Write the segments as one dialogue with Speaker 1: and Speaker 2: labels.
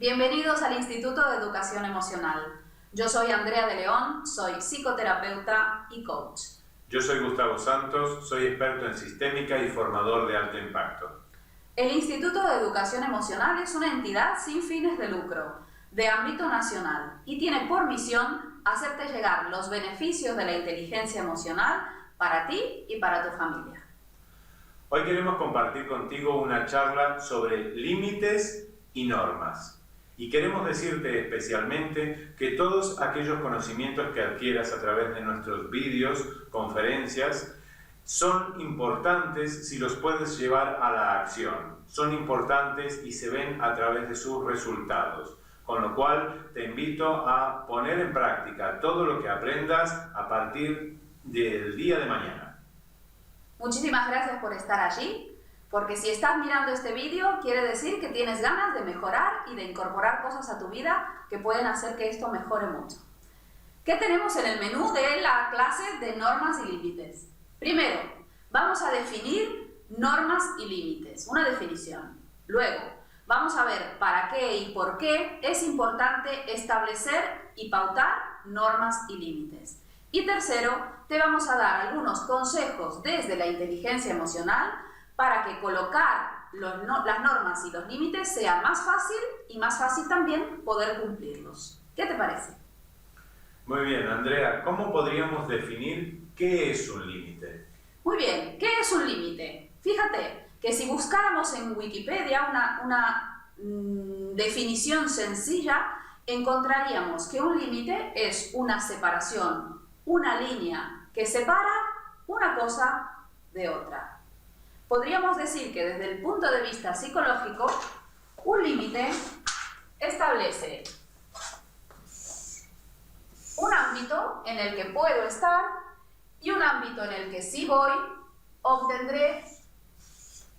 Speaker 1: Bienvenidos al Instituto de Educación Emocional. Yo soy Andrea de León, soy psicoterapeuta y coach.
Speaker 2: Yo soy Gustavo Santos, soy experto en sistémica y formador de alto impacto.
Speaker 1: El Instituto de Educación Emocional es una entidad sin fines de lucro, de ámbito nacional, y tiene por misión hacerte llegar los beneficios de la inteligencia emocional para ti y para tu familia.
Speaker 2: Hoy queremos compartir contigo una charla sobre límites y normas. Y queremos decirte especialmente que todos aquellos conocimientos que adquieras a través de nuestros vídeos, conferencias, son importantes si los puedes llevar a la acción. Son importantes y se ven a través de sus resultados. Con lo cual te invito a poner en práctica todo lo que aprendas a partir del día de mañana.
Speaker 1: Muchísimas gracias por estar allí. Porque si estás mirando este vídeo, quiere decir que tienes ganas de mejorar y de incorporar cosas a tu vida que pueden hacer que esto mejore mucho. ¿Qué tenemos en el menú de la clase de normas y límites? Primero, vamos a definir normas y límites, una definición. Luego, vamos a ver para qué y por qué es importante establecer y pautar normas y límites. Y tercero, te vamos a dar algunos consejos desde la inteligencia emocional para que colocar las normas y los límites sea más fácil y más fácil también poder cumplirlos. ¿Qué te parece?
Speaker 2: Muy bien, Andrea, ¿cómo podríamos definir qué es un límite?
Speaker 1: Muy bien, ¿qué es un límite? Fíjate que si buscáramos en Wikipedia una definición sencilla, encontraríamos que un límite es una separación, una línea que separa una cosa de otra. Podríamos decir que desde el punto de vista psicológico, un límite establece un ámbito en el que puedo estar y un ámbito en el que si voy, obtendré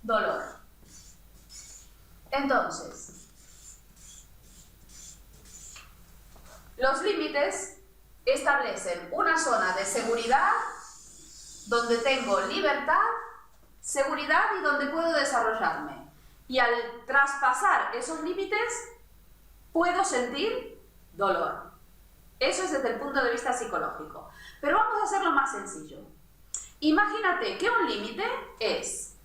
Speaker 1: dolor. Entonces, los límites establecen una zona de seguridad donde tengo libertad, seguridad y donde puedo desarrollarme. Y al traspasar esos límites, puedo sentir dolor. Eso es desde el punto de vista psicológico. Pero vamos a hacerlo más sencillo. Imagínate que un límite es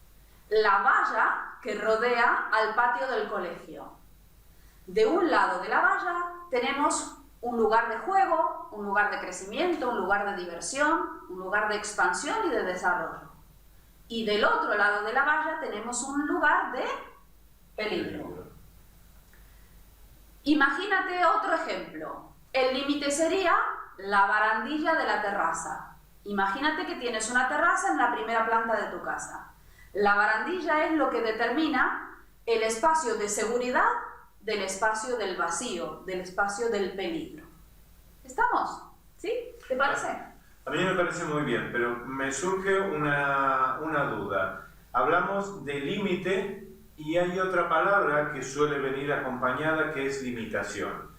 Speaker 1: la valla que rodea al patio del colegio. De un lado de la valla tenemos un lugar de juego, un lugar de crecimiento, un lugar de diversión, un lugar de expansión y de desarrollo. Y del otro lado de la valla tenemos un lugar de peligro. Imagínate otro ejemplo. El límite sería la barandilla de la terraza. Imagínate que tienes una terraza en la primera planta de tu casa. La barandilla es lo que determina el espacio de seguridad del espacio del vacío, del espacio del peligro. ¿Estamos? ¿Sí? ¿Te parece?
Speaker 2: A mí me parece muy bien, pero me surge una duda. Hablamos de límite y hay otra palabra que suele venir acompañada que es limitación.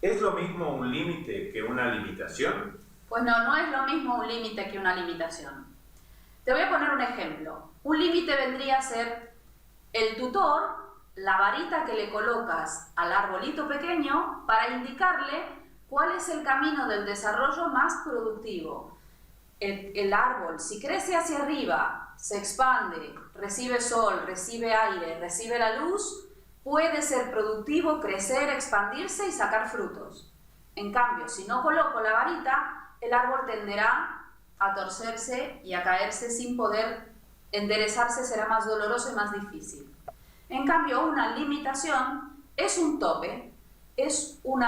Speaker 2: ¿Es lo mismo un límite que una limitación?
Speaker 1: Pues no es lo mismo un límite que una limitación. Te voy a poner un ejemplo. Un límite vendría a ser el tutor, la varita que le colocas al arbolito pequeño para indicarle cuál es el camino del desarrollo más productivo. El árbol, si crece hacia arriba, se expande, recibe sol, recibe aire, recibe la luz, puede ser productivo, crecer, expandirse y sacar frutos. En cambio, si no coloco la varita, el árbol tenderá a torcerse y a caerse sin poder enderezarse, será más doloroso y más difícil. En cambio, una limitación es un tope, es un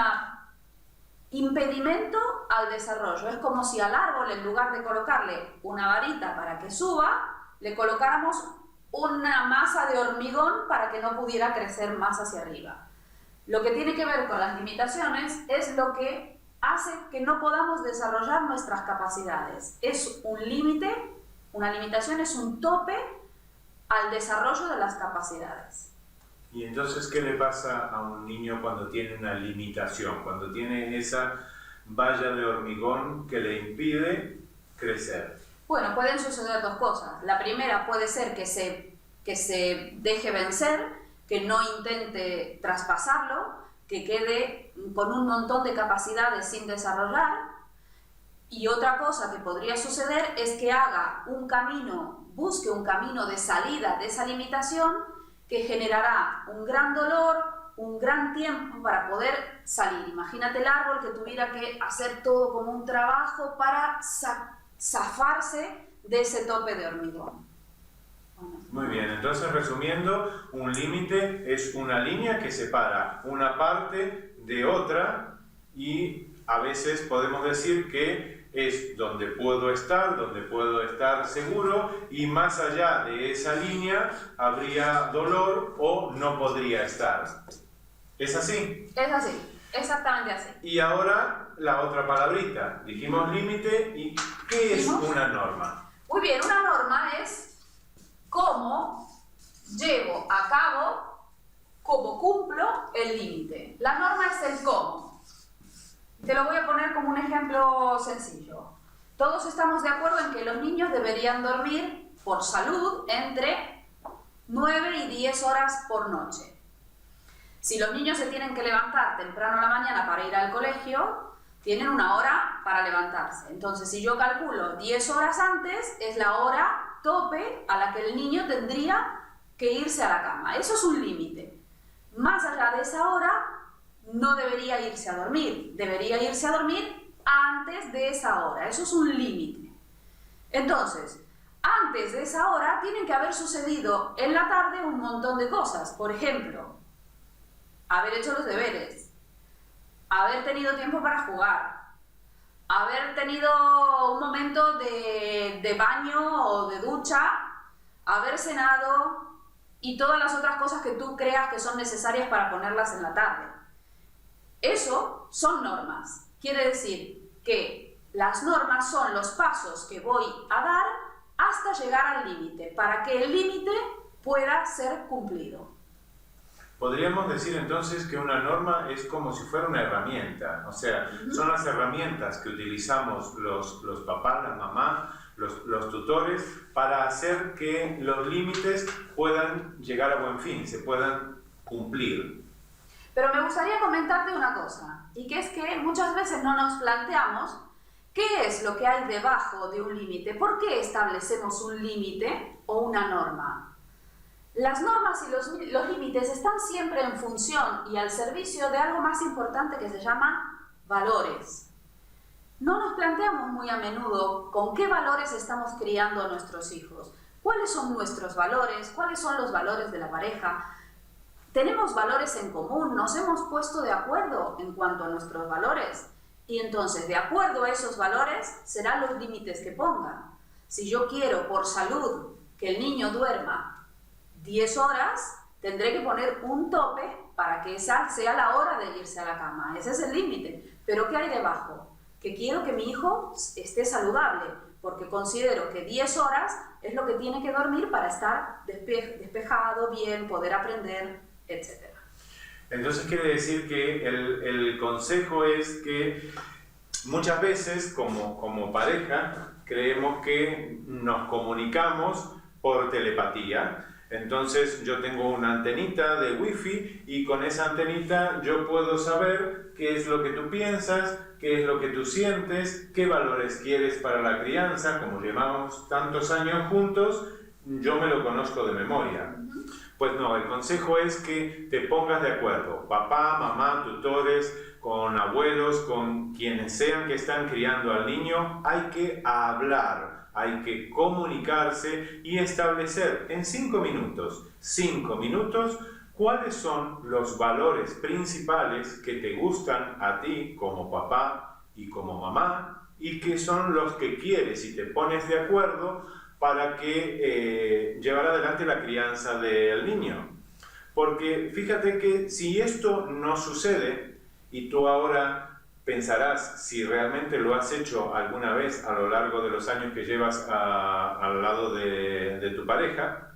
Speaker 1: impedimento al desarrollo. Es como si al árbol, en lugar de colocarle una varita para que suba, le colocáramos una masa de hormigón para que no pudiera crecer más hacia arriba. Lo que tiene que ver con las limitaciones es lo que hace que no podamos desarrollar nuestras capacidades. Es un límite, una limitación es un tope al desarrollo de las capacidades.
Speaker 2: ¿Y entonces qué le pasa a un niño cuando tiene una limitación, cuando tiene esa valla de hormigón que le impide crecer?
Speaker 1: Bueno, pueden suceder dos cosas. La primera puede ser que se deje vencer, que no intente traspasarlo, que quede con un montón de capacidades sin desarrollar. Y otra cosa que podría suceder es que haga un camino, busque un camino de salida de esa limitación que generará un gran dolor, un gran tiempo para poder salir. Imagínate el árbol que tuviera que hacer todo como un trabajo para zafarse de ese tope de hormigón.
Speaker 2: Muy bien, entonces resumiendo, un límite es una línea que separa una parte de otra y a veces podemos decir que es donde puedo estar seguro y más allá de esa línea habría dolor o no podría estar. ¿Es así?
Speaker 1: Es así, exactamente así.
Speaker 2: Y ahora la otra palabrita, dijimos límite y ¿qué es una norma?
Speaker 1: Muy bien, una norma es cómo llevo a cabo, cómo cumplo el límite. La norma es el cómo. Te lo voy a poner como un ejemplo sencillo. Todos estamos de acuerdo en que los niños deberían dormir, por salud, entre 9 y 10 horas por noche. Si los niños se tienen que levantar temprano a la mañana para ir al colegio, tienen una hora para levantarse. Entonces, si yo calculo 10 horas antes, es la hora tope a la que el niño tendría que irse a la cama. Eso es un límite. Más allá de esa hora, no debería irse a dormir. Debería irse a dormir antes de esa hora. Eso es un límite. Entonces, antes de esa hora tienen que haber sucedido en la tarde un montón de cosas. Por ejemplo, haber hecho los deberes, haber tenido tiempo para jugar, haber tenido un momento de baño o de ducha, haber cenado y todas las otras cosas que tú creas que son necesarias para ponerlas en la tarde. Eso son normas. Quiere decir que las normas son los pasos que voy a dar hasta llegar al límite, para que el límite pueda ser cumplido.
Speaker 2: Podríamos decir entonces que una norma es como si fuera una herramienta, o sea, son las herramientas que utilizamos los papás, la mamá, los tutores, para hacer que los límites puedan llegar a buen fin, se puedan cumplir.
Speaker 1: Pero me gustaría comentarte una cosa, y que es que muchas veces no nos planteamos qué es lo que hay debajo de un límite, por qué establecemos un límite o una norma. Las normas y los límites están siempre en función y al servicio de algo más importante que se llama valores. No nos planteamos muy a menudo con qué valores estamos criando a nuestros hijos. ¿Cuáles son nuestros valores? ¿Cuáles son los valores de la pareja? ¿Tenemos valores en común? ¿Nos hemos puesto de acuerdo en cuanto a nuestros valores? Y entonces, de acuerdo a esos valores, serán los límites que ponga. Si yo quiero, por salud, que el niño duerma 10 horas, tendré que poner un tope para que esa sea la hora de irse a la cama. Ese es el límite. Pero ¿qué hay debajo? Que quiero que mi hijo esté saludable, porque considero que 10 horas es lo que tiene que dormir para estar despejado, bien, poder aprender, etc.
Speaker 2: Entonces quiere decir que el consejo es que muchas veces como pareja creemos que nos comunicamos por telepatía. Entonces yo tengo una antenita de wifi y con esa antenita yo puedo saber qué es lo que tú piensas, qué es lo que tú sientes, qué valores quieres para la crianza. Como llevamos tantos años juntos, yo me lo conozco de memoria. Pues no, el consejo es que te pongas de acuerdo, papá, mamá, tutores, con abuelos, con quienes sean que están criando al niño. Hay que hablar. Hay que comunicarse y establecer en 5 minutos, cuáles son los valores principales que te gustan a ti como papá y como mamá y que son los que quieres y te pones de acuerdo para que llevar adelante la crianza del niño. Porque fíjate que si esto no sucede y tú ahora pensarás si realmente lo has hecho alguna vez a lo largo de los años que llevas al lado de tu pareja.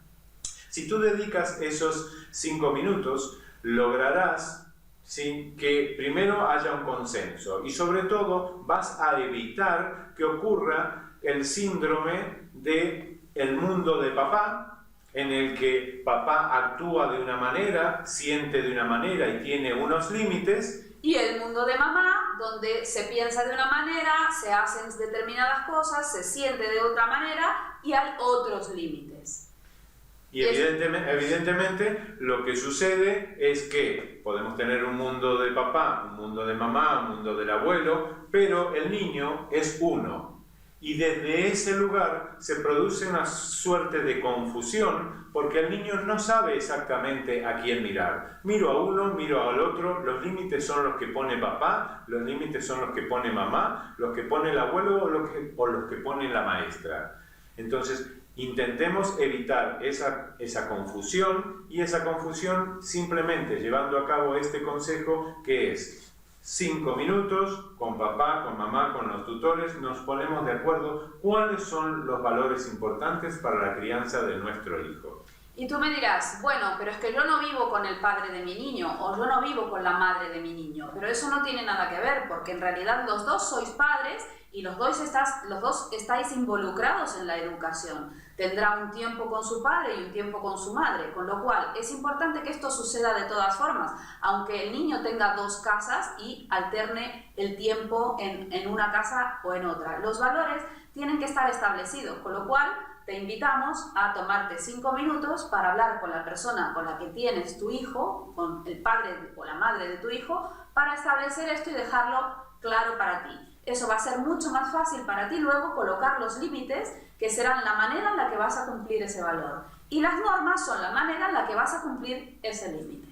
Speaker 2: Si tú dedicas esos 5 minutos, lograrás, ¿sí?, que primero haya un consenso y sobre todo vas a evitar que ocurra el síndrome de el mundo de papá, en el que papá actúa de una manera, siente de una manera y tiene unos límites.
Speaker 1: Y el mundo de mamá, donde se piensa de una manera, se hacen determinadas cosas, se siente de otra manera y hay otros límites.
Speaker 2: Y evidentemente lo que sucede es que podemos tener un mundo de papá, un mundo de mamá, un mundo del abuelo, pero el niño es uno. Y desde ese lugar se produce una suerte de confusión porque el niño no sabe exactamente a quién mirar. Miro a uno, miro al otro, los límites son los que pone papá, los límites son los que pone mamá, los que pone el abuelo o los que pone la maestra. Entonces, intentemos evitar esa confusión y esa confusión simplemente llevando a cabo este consejo que es 5 minutos con papá, con mamá, con los tutores, nos ponemos de acuerdo cuáles son los valores importantes para la crianza de nuestro hijo.
Speaker 1: Y tú me dirás, bueno, pero es que yo no vivo con el padre de mi niño o yo no vivo con la madre de mi niño, pero eso no tiene nada que ver porque en realidad los dos sois padres y los dos estáis involucrados en la educación. Tendrá un tiempo con su padre y un tiempo con su madre, con lo cual es importante que esto suceda de todas formas, aunque el niño tenga 2 casas y alterne el tiempo en una casa o en otra. Los valores tienen que estar establecidos, con lo cual te invitamos a tomarte 5 minutos para hablar con la persona con la que tienes tu hijo, con el padre o la madre de tu hijo, para establecer esto y dejarlo claro para ti. Eso va a ser mucho más fácil para ti luego colocar los límites que serán la manera en la que vas a cumplir ese valor. Y las normas son la manera en la que vas a cumplir ese límite.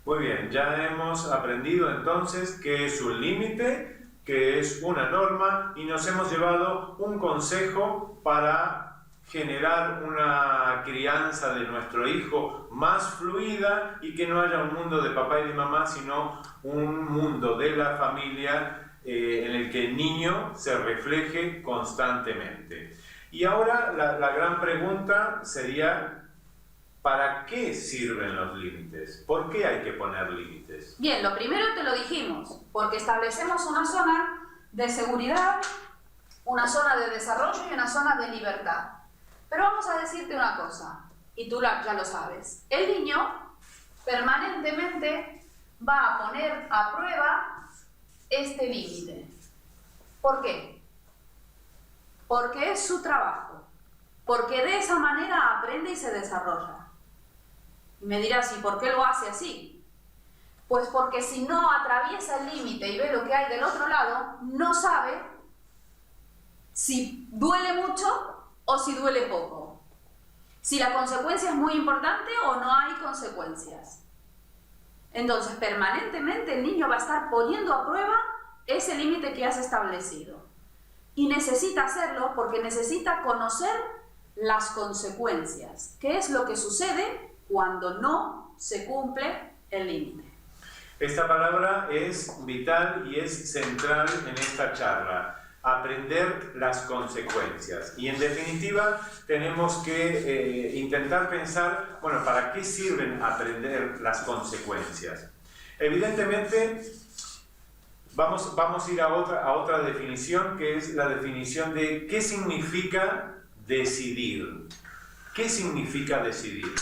Speaker 2: Muy bien, ya hemos aprendido entonces qué es un límite, qué es una norma y nos hemos llevado un consejo para generar una crianza de nuestro hijo más fluida y que no haya un mundo de papá y de mamá, sino un mundo de la familia en el que el niño se refleje constantemente. Y ahora la gran pregunta sería, ¿para qué sirven los límites? ¿Por qué hay que poner límites?
Speaker 1: Bien, lo primero te lo dijimos, porque establecemos una zona de seguridad, una zona de desarrollo y una zona de libertad. Pero vamos a decirte una cosa, y tú ya lo sabes. El niño permanentemente va a poner a prueba este límite. ¿Por qué? Porque es su trabajo. Porque de esa manera aprende y se desarrolla. Y me dirás, ¿y por qué lo hace así? Pues porque si no atraviesa el límite y ve lo que hay del otro lado, no sabe si duele mucho o si duele poco. Si la consecuencia es muy importante o no hay consecuencias. Entonces, permanentemente el niño va a estar poniendo a prueba ese límite que has establecido. Y necesita hacerlo porque necesita conocer las consecuencias. ¿Qué es lo que sucede cuando no se cumple el límite?
Speaker 2: Esta palabra es vital y es central en esta charla. Aprender las consecuencias. Y en definitiva tenemos que intentar pensar, bueno, ¿para qué sirven aprender las consecuencias? Evidentemente vamos a ir a otra definición, que es la definición de qué significa decidir. ¿Qué significa decidir?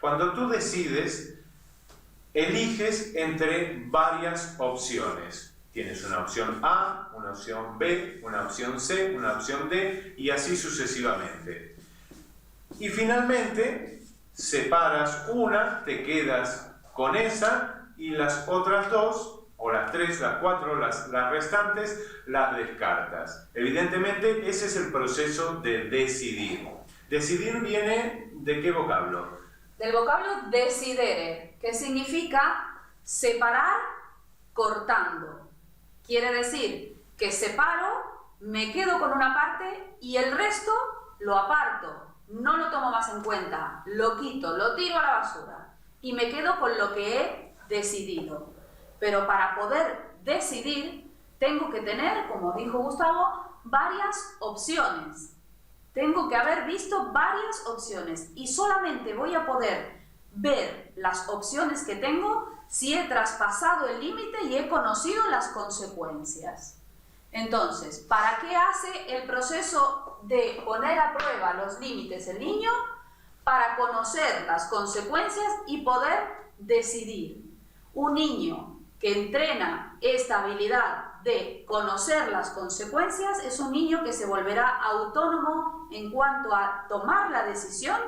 Speaker 2: Cuando tú decides, eliges entre varias opciones. Tienes una opción A, una opción B, una opción C, una opción D y así sucesivamente. Y finalmente separas una, te quedas con esa y las otras 2, o las 3, las 4, las restantes, las descartas. Evidentemente ese es el proceso de decidir. Decidir viene ¿de qué vocablo?
Speaker 1: Del vocablo decidere, que significa separar cortando. Quiere decir que separo, me quedo con una parte y el resto lo aparto, no lo tomo más en cuenta, lo quito, lo tiro a la basura y me quedo con lo que he decidido. Pero para poder decidir tengo que tener, como dijo Gustavo, varias opciones. Tengo que haber visto varias opciones y solamente voy a poder ver las opciones que tengo si he traspasado el límite y he conocido las consecuencias. Entonces, ¿para qué hace el proceso de poner a prueba los límites el niño? para conocer las consecuencias y poder decidir. Un niño que entrena esta habilidad de conocer las consecuencias es un niño que se volverá autónomo en cuanto a tomar la decisión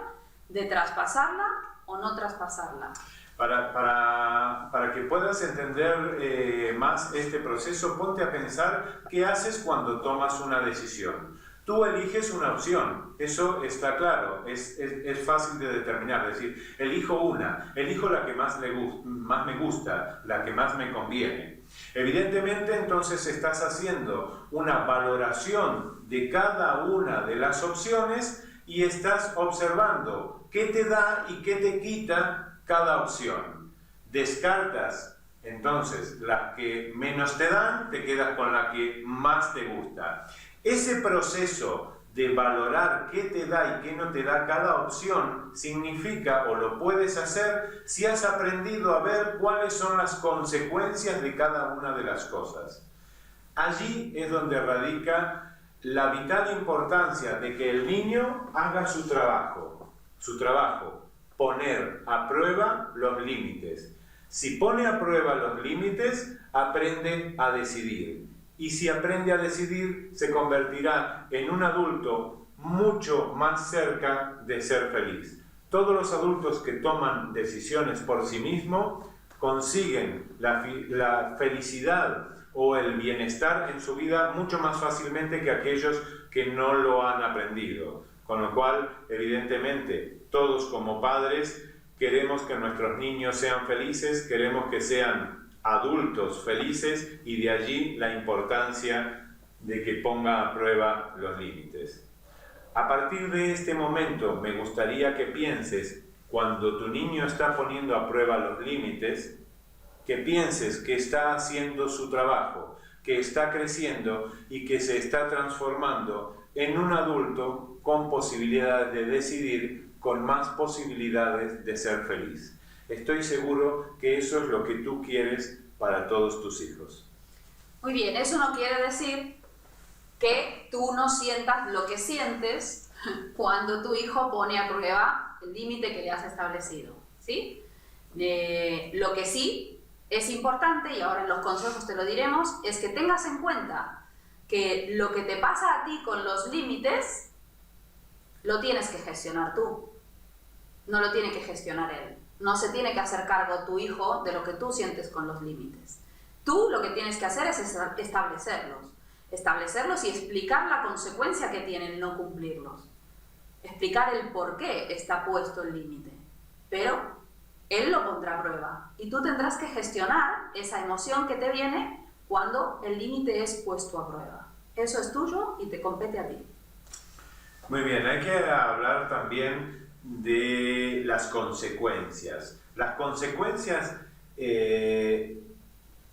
Speaker 1: de traspasarla o no traspasarla.
Speaker 2: Para que puedas entender más este proceso, ponte a pensar qué haces cuando tomas una decisión. Tú eliges una opción, eso está claro, es fácil de determinar, es decir, elijo la que más me gusta, la que más me conviene. Evidentemente, entonces estás haciendo una valoración de cada una de las opciones y estás observando qué te da y qué te quita cada opción. Descartas entonces las que menos te dan, te quedas con la que más te gusta. Ese proceso de valorar qué te da y qué no te da cada opción significa, o lo puedes hacer, si has aprendido a ver cuáles son las consecuencias de cada una de las cosas. Allí es donde radica la vital importancia de que el niño haga su trabajo, poner a prueba los límites. Si pone a prueba los límites, aprende a decidir. Y si aprende a decidir, se convertirá en un adulto mucho más cerca de ser feliz. Todos los adultos que toman decisiones por sí mismos consiguen la felicidad o el bienestar en su vida mucho más fácilmente que aquellos que no lo han aprendido. Con lo cual, evidentemente, todos como padres queremos que nuestros niños sean felices, queremos que sean adultos felices, y de allí la importancia de que ponga a prueba los límites. A partir de este momento me gustaría que pienses, cuando tu niño está poniendo a prueba los límites, que pienses que está haciendo su trabajo, que está creciendo y que se está transformando en un adulto con posibilidades de decidir, con más posibilidades de ser feliz. Estoy seguro que eso es lo que tú quieres para todos tus hijos.
Speaker 1: Muy bien, eso no quiere decir que tú no sientas lo que sientes cuando tu hijo pone a prueba el límite que le has establecido, ¿sí? Lo que sí es importante, y ahora en los consejos te lo diremos, es que tengas en cuenta que lo que te pasa a ti con los límites lo tienes que gestionar tú, no lo tiene que gestionar él. No se tiene que hacer cargo tu hijo de lo que tú sientes con los límites. Tú lo que tienes que hacer es establecerlos y explicar la consecuencia que tienen no cumplirlos. Explicar el por qué está puesto el límite. Pero él lo pondrá a prueba y tú tendrás que gestionar esa emoción que te viene cuando el límite es puesto a prueba. Eso es tuyo y te compete a ti.
Speaker 2: Muy bien, hay que hablar también de las consecuencias. Las consecuencias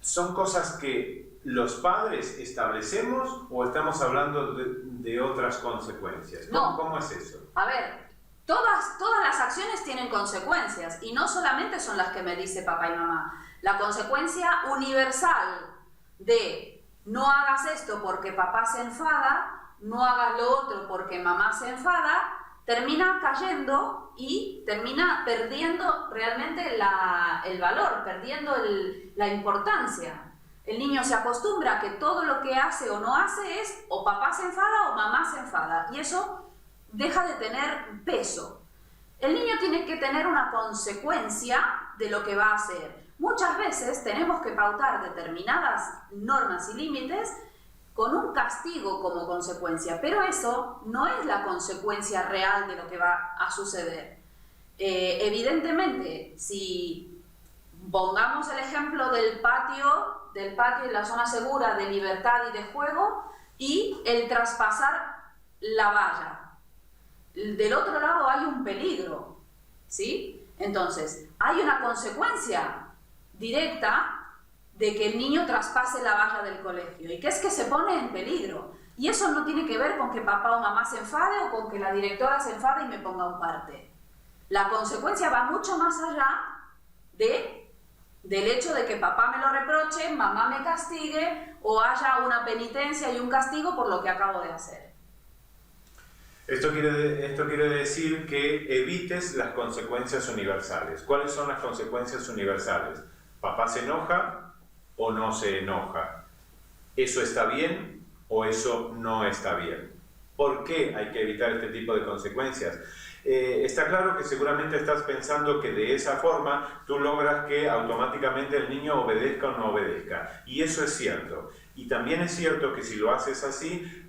Speaker 2: son cosas que los padres establecemos, o estamos hablando de otras consecuencias. ¿Cómo es eso?
Speaker 1: A ver, todas las acciones tienen consecuencias, y no solamente son las que me dice papá y mamá. La consecuencia universal de no hagas esto porque papá se enfada, no hagas lo otro porque mamá se enfada, termina cayendo y termina perdiendo realmente el valor, perdiendo la importancia. El niño se acostumbra a que todo lo que hace o no hace es o papá se enfada o mamá se enfada, y eso deja de tener peso. El niño tiene que tener una consecuencia de lo que va a hacer. Muchas veces tenemos que pautar determinadas normas y límites con un castigo como consecuencia, pero eso no es la consecuencia real de lo que va a suceder. Evidentemente, si pongamos el ejemplo del patio y la zona segura de libertad y de juego, y el traspasar la valla, del otro lado hay un peligro, ¿sí? Entonces, hay una consecuencia directa de que el niño traspase la valla del colegio, y que es que se pone en peligro. Y eso no tiene que ver con que papá o mamá se enfade o con que la directora se enfade y me ponga un parte. La consecuencia va mucho más allá del hecho de que papá me lo reproche, mamá me castigue o haya una penitencia y un castigo por lo que acabo de hacer.
Speaker 2: Esto quiere decir que evites las consecuencias universales. ¿Cuáles son las consecuencias universales? ¿Papá se enoja o no se enoja? ¿Eso está bien o eso no está bien? ¿Por qué hay que evitar este tipo de consecuencias? Está claro que seguramente estás pensando que de esa forma tú logras que automáticamente el niño obedezca o no obedezca. Y eso es cierto. Y también es cierto que si lo haces así,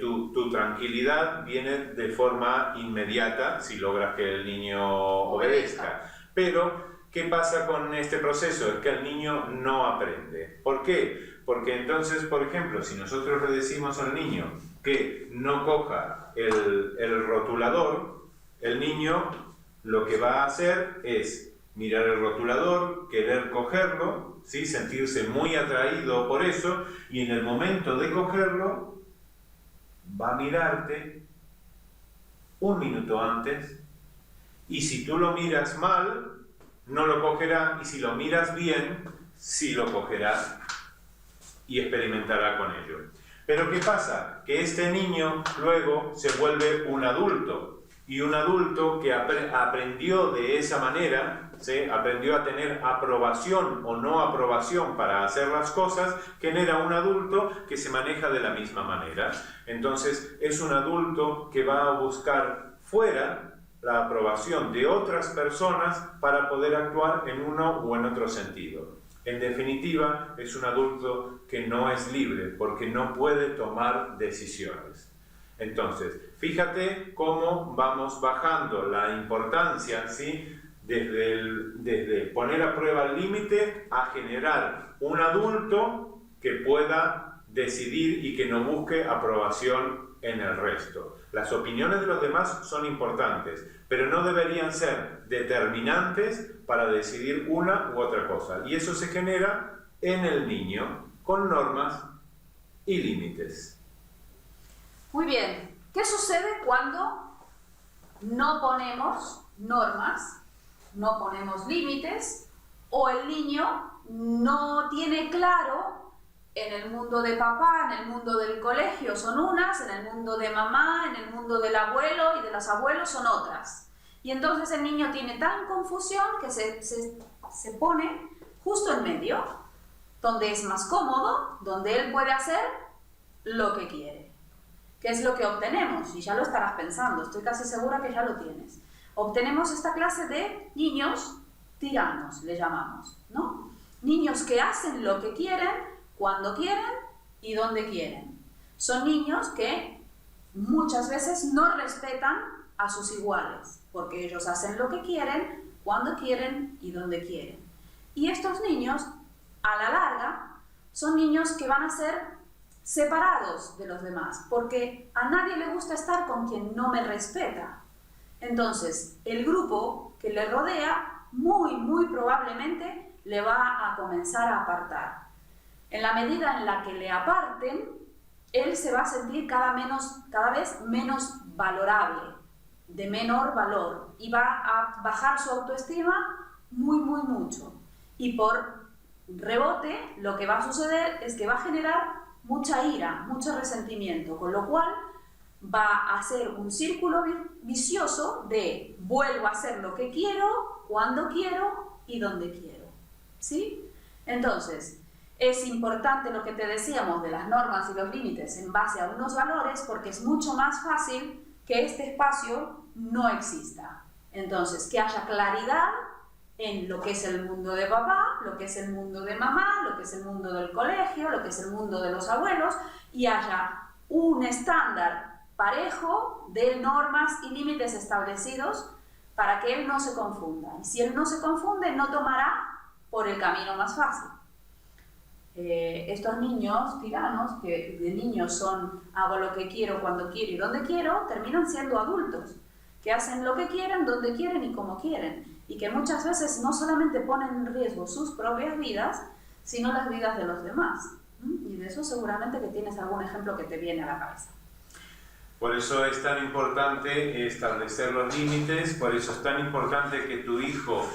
Speaker 2: tu tranquilidad viene de forma inmediata si logras que el niño obedezca. Pero, ¿qué pasa con este proceso? Es que el niño no aprende. ¿Por qué? Porque entonces, por ejemplo, si nosotros le decimos al niño que no coja el rotulador, el niño lo que va a hacer es mirar el rotulador, querer cogerlo, ¿sí? Sentirse muy atraído por eso, y en el momento de cogerlo va a mirarte un minuto antes, y si tú lo miras mal, no lo cogerá, y si lo miras bien, sí lo cogerá y experimentará con ello. Pero ¿qué pasa? Que este niño luego se vuelve un adulto, y un adulto que aprendió de esa manera, ¿sí? Aprendió a tener aprobación o no aprobación para hacer las cosas, genera un adulto que se maneja de la misma manera. Entonces es un adulto que va a buscar fuera la aprobación de otras personas para poder actuar en uno o en otro sentido. En definitiva, es un adulto que no es libre porque no puede tomar decisiones. Entonces, fíjate cómo vamos bajando la importancia, ¿sí? Desde poner a prueba el límite a generar un adulto que pueda decidir y que no busque aprobación en el resto. Las opiniones de los demás son importantes, pero no deberían ser determinantes para decidir una u otra cosa. Y eso se genera en el niño con normas y límites.
Speaker 1: Muy bien. ¿Qué sucede cuando no ponemos normas, no ponemos límites, o el niño no tiene claro en el mundo de papá, en el mundo del colegio son unas, en el mundo de mamá, en el mundo del abuelo y de los abuelos son otras? Y entonces el niño tiene tan confusión que se pone justo en medio, donde es más cómodo, donde él puede hacer lo que quiere. ¿Qué es lo que obtenemos? Y ya lo estarás pensando, estoy casi segura que ya lo tienes. Obtenemos esta clase de niños tiranos, le llamamos, ¿no? Niños que hacen lo que quieren, cuando quieren y donde quieren. Son niños que muchas veces no respetan a sus iguales, porque ellos hacen lo que quieren, cuando quieren y donde quieren. Y estos niños, a la larga, son niños que van a ser separados de los demás, porque a nadie le gusta estar con quien no me respeta. Entonces, el grupo que le rodea muy probablemente le va a comenzar a apartar. En la medida en la que le aparten, él se va a sentir cada vez menos valorable, de menor valor, y va a bajar su autoestima mucho. Y por rebote, lo que va a suceder es que va a generar mucha ira, mucho resentimiento, con lo cual va a ser un círculo vicioso de vuelvo a hacer lo que quiero, cuando quiero y donde quiero, ¿sí? Entonces, es importante lo que te decíamos de las normas y los límites en base a unos valores, porque es mucho más fácil que este espacio no exista. Entonces, que haya claridad en lo que es el mundo de papá, lo que es el mundo de mamá, lo que es el mundo del colegio, lo que es el mundo de los abuelos, y haya un estándar parejo de normas y límites establecidos para que él no se confunda. Y si él no se confunde, no tomará por el camino más fácil. Estos niños tiranos, que de niños son hago lo que quiero, cuando quiero y donde quiero, terminan siendo adultos, que hacen lo que quieren, donde quieren y como quieren, y que muchas veces no solamente ponen en riesgo sus propias vidas, sino las vidas de los demás. Y de eso seguramente que tienes algún ejemplo que te viene a la cabeza.
Speaker 2: Por eso es tan importante establecer los límites, por eso es tan importante que tu hijo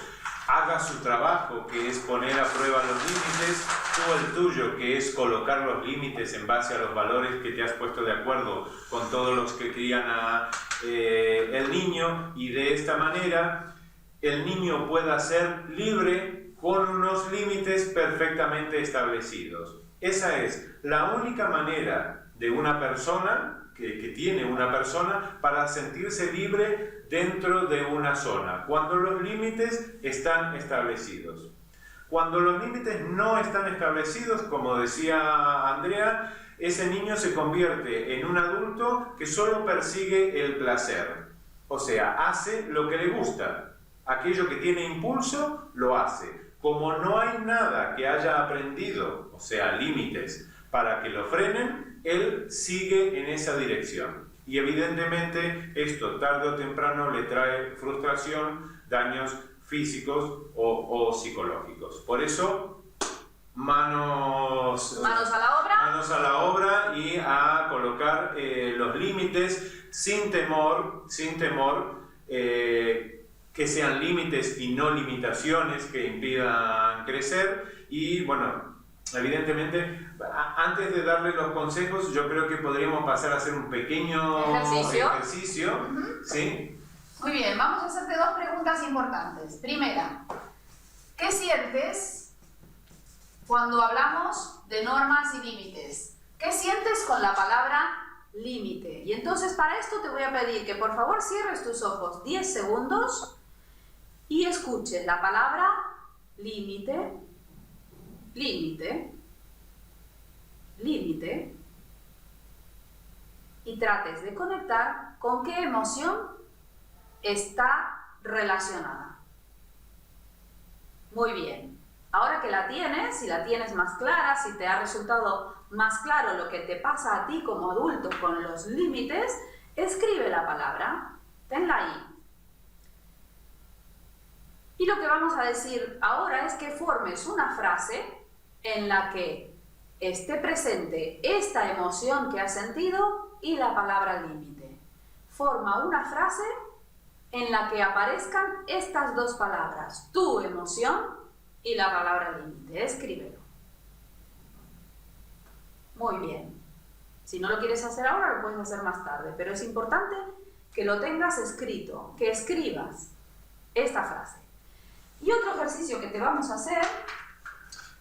Speaker 2: haga su trabajo, que es poner a prueba los límites, tú el tuyo, que es colocar los límites en base a los valores que te has puesto de acuerdo con todos los que crían a el niño, y de esta manera el niño pueda ser libre con unos límites perfectamente establecidos. Esa es la única manera de una persona, que tiene una persona, para sentirse libre dentro de una zona, cuando los límites están establecidos. Cuando los límites no están establecidos, como decía Andrea, ese niño se convierte en un adulto que solo persigue el placer. O sea, hace lo que le gusta. Aquello que tiene impulso, lo hace. Como no hay nada que haya aprendido, o sea, límites, para que lo frenen, él sigue en esa dirección. Y evidentemente esto tarde o temprano le trae frustración, daños físicos o psicológicos. Por eso, manos a la obra y a colocar los límites sin temor, que sean límites y no limitaciones que impidan crecer. Y bueno, evidentemente, antes de darle los consejos, yo creo que podríamos pasar a hacer un pequeño ejercicio. ¿Sí?
Speaker 1: Muy bien, vamos a hacerte dos preguntas importantes. Primera, ¿qué sientes cuando hablamos de normas y límites? ¿Qué sientes con la palabra límite? Y entonces para esto te voy a pedir que por favor cierres tus ojos 10 segundos y escuches la palabra límite, límite, límite, y trates de conectar con qué emoción está relacionada. Muy bien. Ahora que la tienes, si la tienes más clara, si te ha resultado más claro lo que te pasa a ti como adulto con los límites, escribe la palabra, tenla ahí. Y lo que vamos a decir ahora es que formes una frase en la que esté presente esta emoción que has sentido y la palabra límite. Forma una frase en la que aparezcan estas dos palabras, tu emoción y la palabra límite. Escríbelo. Muy bien. Si no lo quieres hacer ahora, lo puedes hacer más tarde, pero es importante que lo tengas escrito, que escribas esta frase. Y otro ejercicio que te vamos a hacer...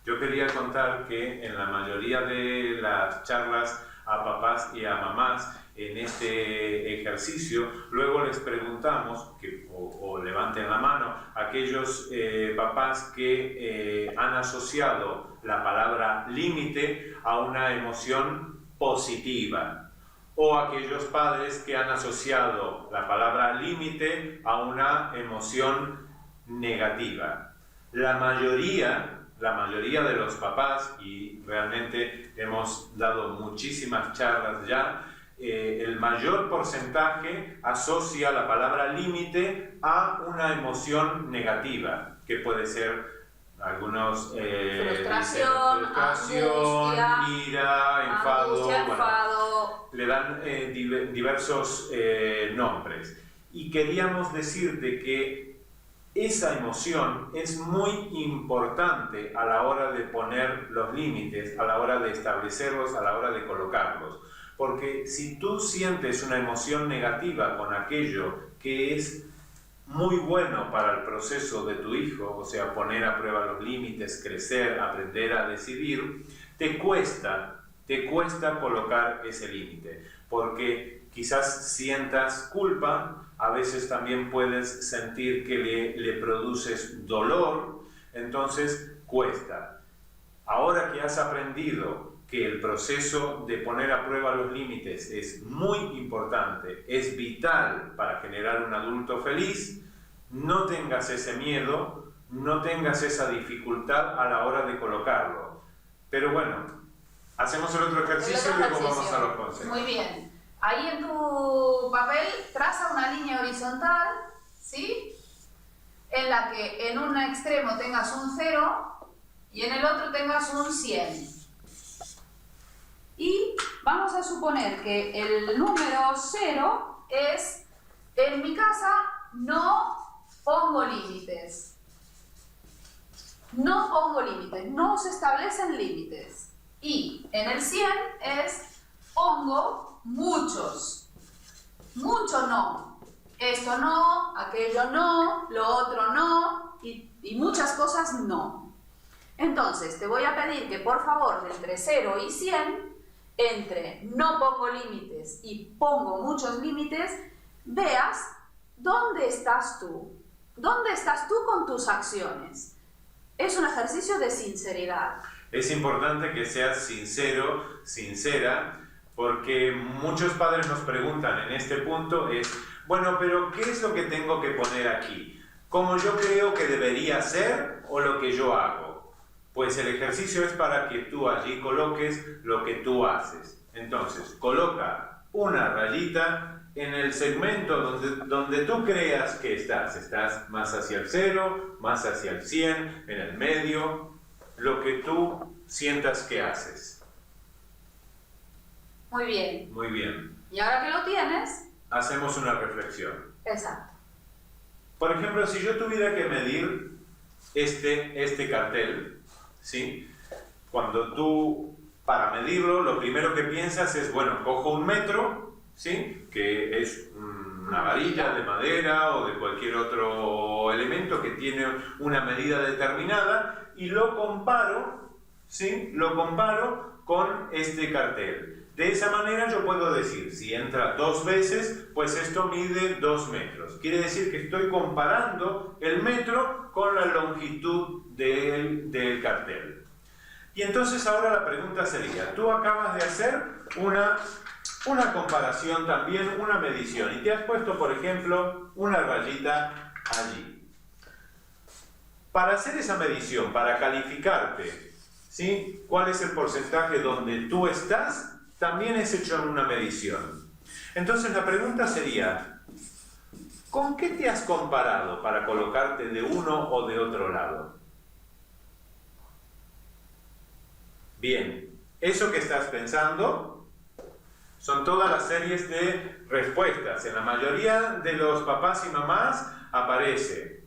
Speaker 2: Yo quería contar que en la mayoría de las charlas a papás y a mamás, en este ejercicio, luego les preguntamos, o levanten la mano, aquellos papás que han asociado la palabra límite a una emoción positiva, o aquellos padres que han asociado la palabra límite a una emoción negativa. La mayoría de los papás, y realmente hemos dado muchísimas charlas ya, el mayor porcentaje asocia la palabra límite a una emoción negativa, que puede ser algunos
Speaker 1: frustración, angustia,
Speaker 2: ira, enfado,
Speaker 1: enfado.
Speaker 2: Le dan diversos nombres. Y queríamos decirte que esa emoción es muy importante a la hora de poner los límites, a la hora de establecerlos, a la hora de colocarlos. Porque si tú sientes una emoción negativa con aquello que es muy bueno para el proceso de tu hijo, o sea, poner a prueba los límites, crecer, aprender a decidir, te cuesta colocar ese límite, porque quizás sientas culpa, a veces también puedes sentir que le produces dolor, entonces cuesta. Ahora que has aprendido que el proceso de poner a prueba los límites es muy importante, es vital para generar un adulto feliz, no tengas ese miedo, no tengas esa dificultad a la hora de colocarlo. Pero bueno, hacemos el otro ejercicio y luego vamos a los consejos.
Speaker 1: Muy bien. Ahí en tu papel traza una línea horizontal, ¿sí? En la que en un extremo tengas un 0 y en el otro tengas un 100. Y vamos a suponer que el número 0 es: en mi casa no pongo límites. no pongo límites, no se establecen límites. Y en el 100 es pongo muchos, mucho no. Esto no, aquello no, lo otro no y muchas cosas no. Entonces te voy a pedir que por favor de entre 0 y 100, entre no pongo límites y pongo muchos límites, veas dónde estás tú. ¿Dónde estás tú con tus acciones? Es un ejercicio de sinceridad.
Speaker 2: Es importante que seas sincero, sincera, porque muchos padres nos preguntan en este punto bueno, pero ¿qué es lo que tengo que poner aquí? ¿Cómo yo creo que debería ser o lo que yo hago? Pues el ejercicio es para que tú allí coloques lo que tú haces. Entonces, coloca una rayita en el segmento donde tú creas que estás. Estás más hacia el 0, más hacia el 100, en el medio, lo que tú sientas que haces.
Speaker 1: Muy bien.
Speaker 2: Muy bien.
Speaker 1: Y ahora que lo tienes,
Speaker 2: hacemos una reflexión.
Speaker 1: Exacto.
Speaker 2: Por ejemplo, si yo tuviera que medir este cartel, ¿sí? Cuando tú, para medirlo, lo primero que piensas es, bueno, cojo un metro, ¿sí? Que es una varilla de madera o de cualquier otro elemento que tiene una medida determinada y lo comparo, ¿sí? Lo comparo con este cartel. De esa manera yo puedo decir, si entra 2 veces, pues esto mide 2 metros. Quiere decir que estoy comparando el metro con la longitud del cartel. Y entonces ahora la pregunta sería, tú acabas de hacer una comparación también, una medición, y te has puesto, por ejemplo, una rayita allí. Para hacer esa medición, para calificarte, ¿sí? ¿Cuál es el porcentaje donde tú estás? También es hecho en una medición. Entonces la pregunta sería, ¿con qué te has comparado para colocarte de uno o de otro lado? Bien, eso que estás pensando son todas las series de respuestas. En la mayoría de los papás y mamás aparece,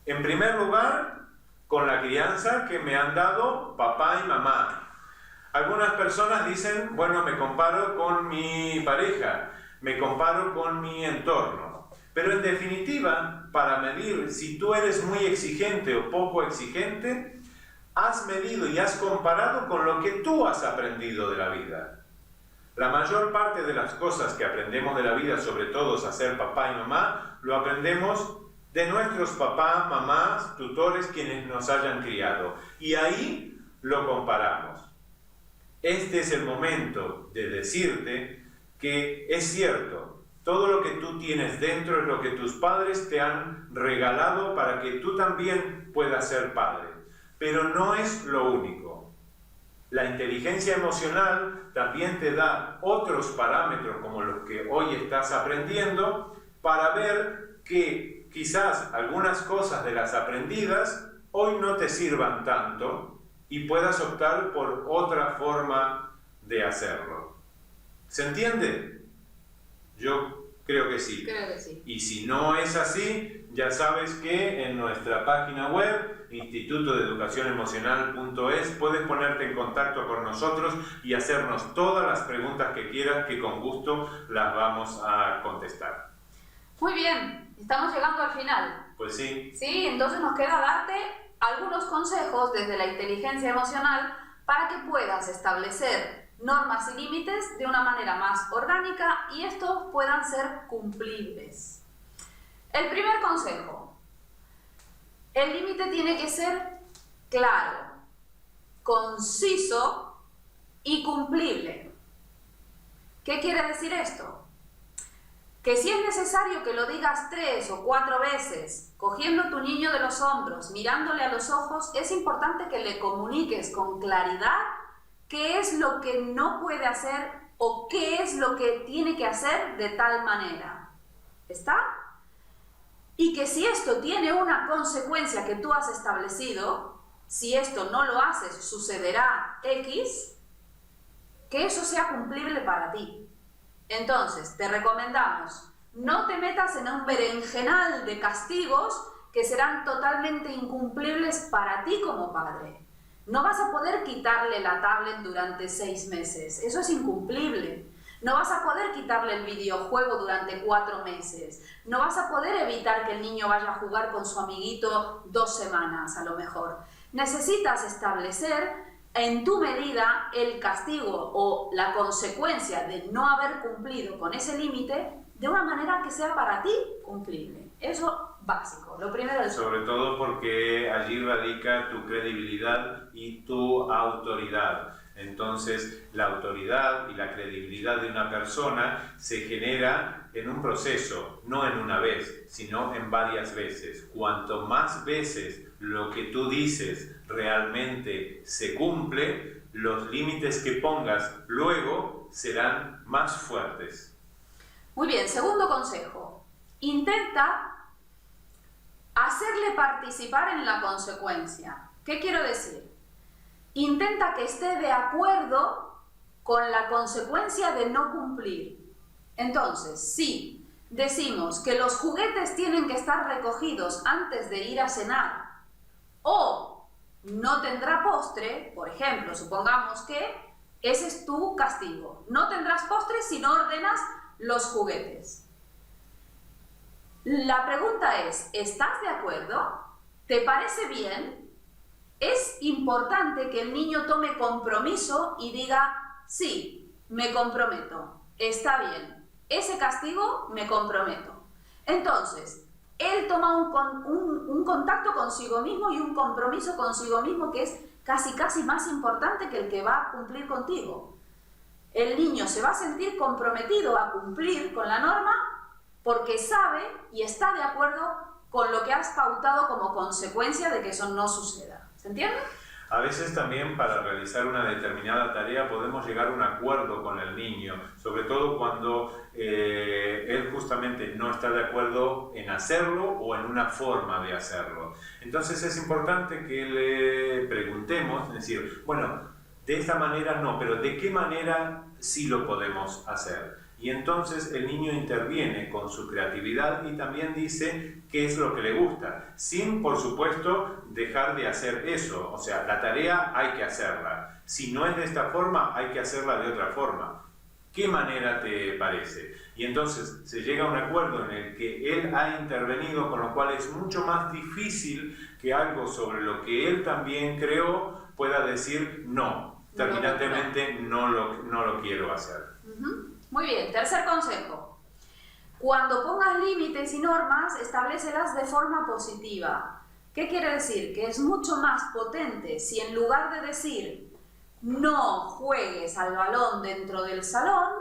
Speaker 2: en primer lugar, con la crianza que me han dado papá y mamá. Algunas personas dicen, bueno, me comparo con mi pareja, me comparo con mi entorno. Pero en definitiva, para medir si tú eres muy exigente o poco exigente, has medido y has comparado con lo que tú has aprendido de la vida. La mayor parte de las cosas que aprendemos de la vida, sobre todo a ser papá y mamá, lo aprendemos de nuestros papás, mamás, tutores, quienes nos hayan criado. Y ahí lo comparamos. Este es el momento de decirte que es cierto, todo lo que tú tienes dentro es lo que tus padres te han regalado para que tú también puedas ser padre. Pero no es lo único. La inteligencia emocional también te da otros parámetros como los que hoy estás aprendiendo para ver que quizás algunas cosas de las aprendidas hoy no te sirvan tanto y puedas optar por otra forma de hacerlo. ¿Se entiende? Yo creo que sí.
Speaker 1: Creo que sí.
Speaker 2: Y si no es así, ya sabes que en nuestra página web, institutodeeducacionemocional.es, puedes ponerte en contacto con nosotros y hacernos todas las preguntas que quieras, que con gusto las vamos a contestar.
Speaker 1: Muy bien, estamos llegando al final.
Speaker 2: Pues sí.
Speaker 1: Sí, entonces nos queda darte algunos consejos desde la inteligencia emocional para que puedas establecer normas y límites de una manera más orgánica y estos puedan ser cumplibles. El primer consejo: el límite tiene que ser claro, conciso y cumplible. ¿Qué quiere decir esto? Que si es necesario que lo digas 3 o 4 veces, cogiendo a tu niño de los hombros, mirándole a los ojos, es importante que le comuniques con claridad qué es lo que no puede hacer o qué es lo que tiene que hacer de tal manera. ¿Está? Y que si esto tiene una consecuencia que tú has establecido, si esto no lo haces, sucederá X, que eso sea cumplible para ti. Entonces, te recomendamos, no te metas en un berenjenal de castigos que serán totalmente incumplibles para ti como padre. No vas a poder quitarle la tablet durante 6 meses, eso es incumplible. No vas a poder quitarle el videojuego durante 4 meses. No vas a poder evitar que el niño vaya a jugar con su amiguito 2 semanas, a lo mejor. Necesitas establecer en tu medida el castigo o la consecuencia de no haber cumplido con ese límite de una manera que sea para ti cumplible. Eso básico. Lo primero es...
Speaker 2: Sobre todo porque allí radica tu credibilidad y tu autoridad. Entonces, la autoridad y la credibilidad de una persona se genera en un proceso, no en una vez, sino en varias veces. Cuanto más veces lo que tú dices realmente se cumple, los límites que pongas luego serán más fuertes.
Speaker 1: Muy bien, segundo consejo. Intenta hacerle participar en la consecuencia. ¿Qué quiero decir? Intenta que esté de acuerdo con la consecuencia de no cumplir. Entonces, si decimos que los juguetes tienen que estar recogidos antes de ir a cenar o no tendrá postre, por ejemplo, supongamos que ese es tu castigo. No tendrás postre si no ordenas los juguetes. La pregunta es, ¿estás de acuerdo? ¿Te parece bien? Es importante que el niño tome compromiso y diga, sí, me comprometo, está bien, ese castigo me comprometo. Entonces, él toma un contacto consigo mismo y un compromiso consigo mismo que es casi más importante que el que va a cumplir contigo. El niño se va a sentir comprometido a cumplir con la norma porque sabe y está de acuerdo con lo que has pautado como consecuencia de que eso no suceda. ¿Se entiende?
Speaker 2: A veces también para realizar una determinada tarea podemos llegar a un acuerdo con el niño, sobre todo cuando él justamente no está de acuerdo en hacerlo o en una forma de hacerlo. Entonces es importante que le preguntemos, es decir, bueno, de esta manera no, pero ¿de qué manera sí lo podemos hacer? Y entonces el niño interviene con su creatividad y también dice qué es lo que le gusta, sin, por supuesto, dejar de hacer eso. O sea, la tarea hay que hacerla. Si no es de esta forma, hay que hacerla de otra forma. ¿Qué manera te parece? Y entonces se llega a un acuerdo en el que él ha intervenido, con lo cual es mucho más difícil que algo sobre lo que él también creó pueda decir no, terminantemente no lo quiero hacer.
Speaker 1: Muy bien, tercer consejo. Cuando pongas límites y normas, establecelas de forma positiva. ¿Qué quiere decir? Que es mucho más potente si en lugar de decir no juegues al balón dentro del salón,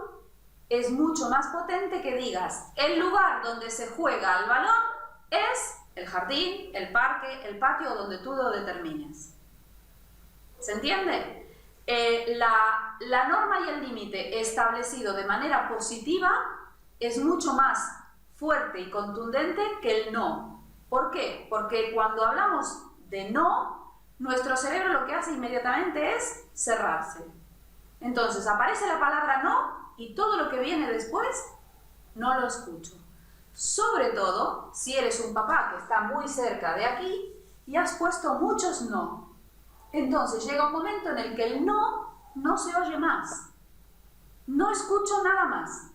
Speaker 1: es mucho más potente que digas el lugar donde se juega al balón es el jardín, el parque, el patio, donde tú lo determines. ¿Se entiende? La norma y el límite establecido de manera positiva es mucho más fuerte y contundente que el no. ¿Por qué? Porque cuando hablamos de no, nuestro cerebro lo que hace inmediatamente es cerrarse. Entonces aparece la palabra no y todo lo que viene después no lo escucho. Sobre todo si eres un papá que está muy cerca de aquí y has puesto muchos no. Entonces llega un momento en el que el no se oye más. No escucho nada más.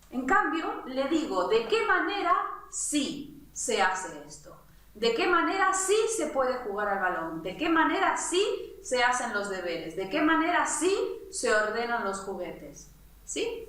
Speaker 1: En cambio, le digo de qué manera sí se hace esto. De qué manera sí se puede jugar al balón. De qué manera sí se hacen los deberes. De qué manera sí se ordenan los juguetes. ¿Sí?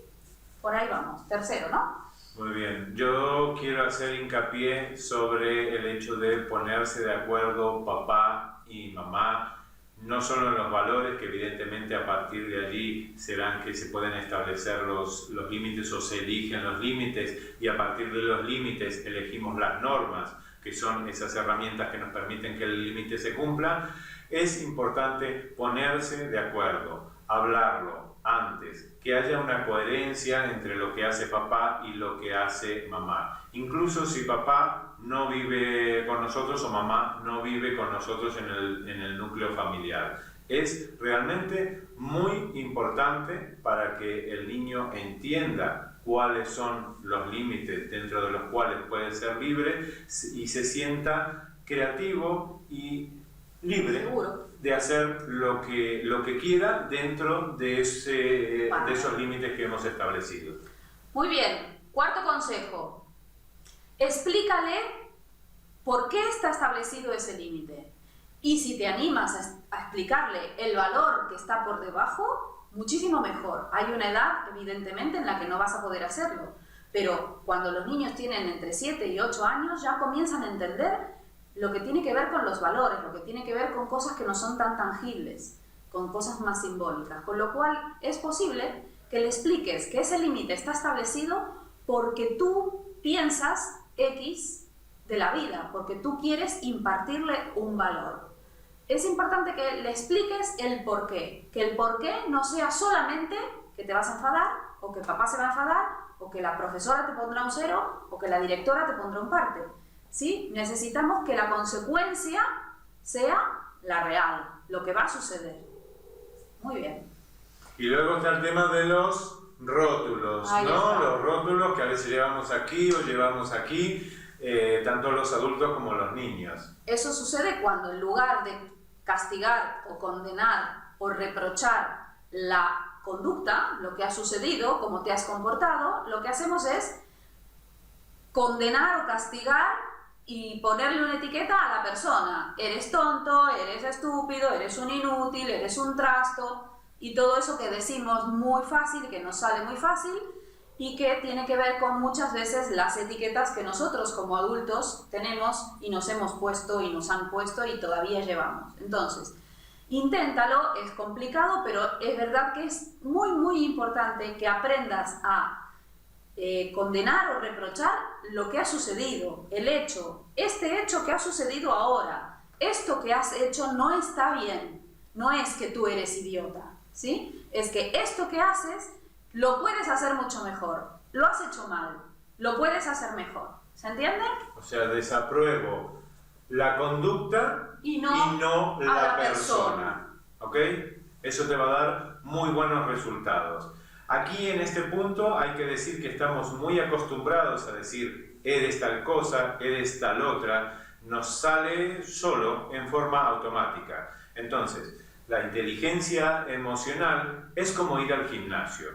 Speaker 1: Por ahí vamos. Tercero, ¿no?
Speaker 2: Muy bien. Yo quiero hacer hincapié sobre el hecho de ponerse de acuerdo papá y mamá, no solo en los valores, que evidentemente a partir de allí serán que se pueden establecer los límites o se eligen los límites y a partir de los límites elegimos las normas, que son esas herramientas que nos permiten que el límite se cumpla. Es importante ponerse de acuerdo, hablarlo antes, que haya una coherencia entre lo que hace papá y lo que hace mamá. Incluso si papá no vive con nosotros o mamá no vive con nosotros en el núcleo familiar. Es realmente muy importante para que el niño entienda cuáles son los límites dentro de los cuales puede ser libre y se sienta creativo y libre.
Speaker 1: Seguro.
Speaker 2: De hacer lo que quiera dentro de esos límites que hemos establecido.
Speaker 1: Muy bien. Cuarto consejo. Explícale por qué está establecido ese límite. Y si te animas a explicarle el valor que está por debajo, muchísimo mejor. Hay una edad, evidentemente, en la que no vas a poder hacerlo. Pero cuando los niños tienen entre 7 y 8 años, ya comienzan a entender lo que tiene que ver con los valores, lo que tiene que ver con cosas que no son tan tangibles, con cosas más simbólicas. Con lo cual, es posible que le expliques que ese límite está establecido porque tú piensas X de la vida, porque tú quieres impartirle un valor. Es importante que le expliques el porqué, que el porqué no sea solamente que te vas a enfadar, o que papá se va a enfadar, o que la profesora te pondrá un 0, o que la directora te pondrá un parte. ¿Sí? Necesitamos que la consecuencia sea la real, lo que va a suceder. Muy bien.
Speaker 2: Y luego está el tema de los rótulos, ¿no? Los rótulos que a veces llevamos aquí o llevamos aquí, tanto los adultos como los niños.
Speaker 1: Eso sucede cuando en lugar de castigar o condenar o reprochar la conducta, lo que ha sucedido, cómo te has comportado, lo que hacemos es condenar o castigar y ponerle una etiqueta a la persona. Eres tonto, eres estúpido, eres un inútil, eres un trasto, y todo eso que decimos muy fácil, que nos sale muy fácil, y que tiene que ver con muchas veces las etiquetas que nosotros como adultos tenemos y nos hemos puesto y nos han puesto y todavía llevamos. Entonces, inténtalo, es complicado, pero es verdad que es muy, muy importante que aprendas a condenar o reprochar lo que ha sucedido, el hecho, este hecho que ha sucedido ahora, esto que has hecho no está bien, no es que tú eres idiota, ¿sí? Es que esto que haces lo puedes hacer mucho mejor, lo has hecho mal, lo puedes hacer mejor, ¿se entiende?
Speaker 2: O sea, desapruebo la conducta y no la persona, ¿ok? Eso te va a dar muy buenos resultados. Aquí en este punto hay que decir que estamos muy acostumbrados a decir eres tal cosa, eres tal otra, nos sale solo en forma automática. Entonces, la inteligencia emocional es como ir al gimnasio.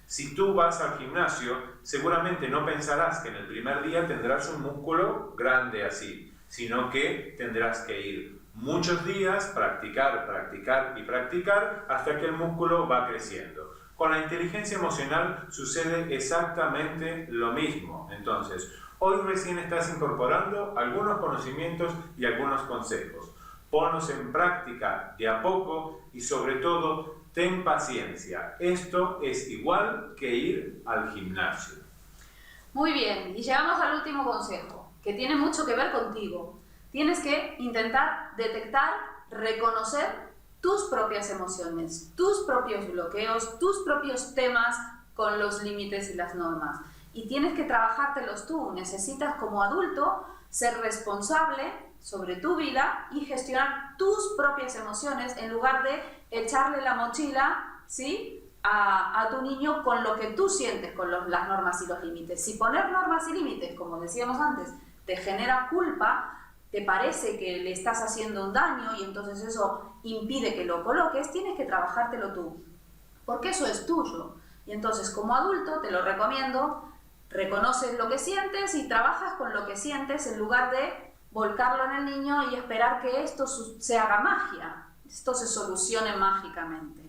Speaker 2: Si tú vas al gimnasio, seguramente no pensarás que en el primer día tendrás un músculo grande así, sino que tendrás que ir muchos días, practicar, practicar y practicar hasta que el músculo va creciendo. Con la inteligencia emocional sucede exactamente lo mismo. Entonces, hoy recién estás incorporando algunos conocimientos y algunos consejos. Ponlos en práctica de a poco y sobre todo, ten paciencia. Esto es igual que ir al gimnasio.
Speaker 1: Muy bien, y llegamos al último consejo, que tiene mucho que ver contigo. Tienes que intentar detectar, reconocer tus propias emociones, tus propios bloqueos, tus propios temas con los límites y las normas. Y tienes que trabajártelos tú. Necesitas como adulto ser responsable sobre tu vida y gestionar tus propias emociones en lugar de echarle la mochila, ¿sí?, a tu niño con lo que tú sientes con las normas y los límites. Si poner normas y límites, como decíamos antes, te genera culpa, te parece que le estás haciendo un daño y entonces eso impide que lo coloques, tienes que trabajártelo tú, porque eso es tuyo. Y entonces, como adulto, te lo recomiendo, reconoces lo que sientes y trabajas con lo que sientes en lugar de volcarlo en el niño y esperar que esto se haga magia, esto se solucione mágicamente.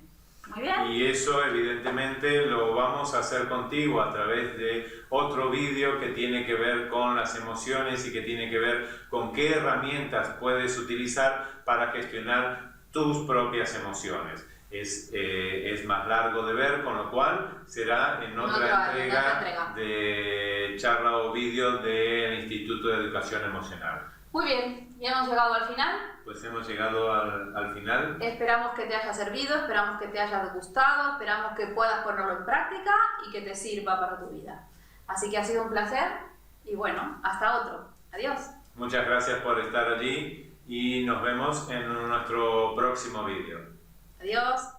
Speaker 1: Muy bien.
Speaker 2: Y eso evidentemente lo vamos a hacer contigo a través de otro vídeo que tiene que ver con las emociones y que tiene que ver con qué herramientas puedes utilizar para gestionar tus propias emociones. Es más largo de ver, con lo cual será en otra entrega de charla o vídeo del Instituto de Educación Emocional.
Speaker 1: Muy bien, ya hemos llegado al final.
Speaker 2: Pues hemos llegado al final.
Speaker 1: Esperamos que te haya servido, esperamos que te haya gustado, esperamos que puedas ponerlo en práctica y que te sirva para tu vida. Así que ha sido un placer y bueno, hasta otro. Adiós.
Speaker 2: Muchas gracias por estar allí y nos vemos en nuestro próximo vídeo.
Speaker 1: Adiós.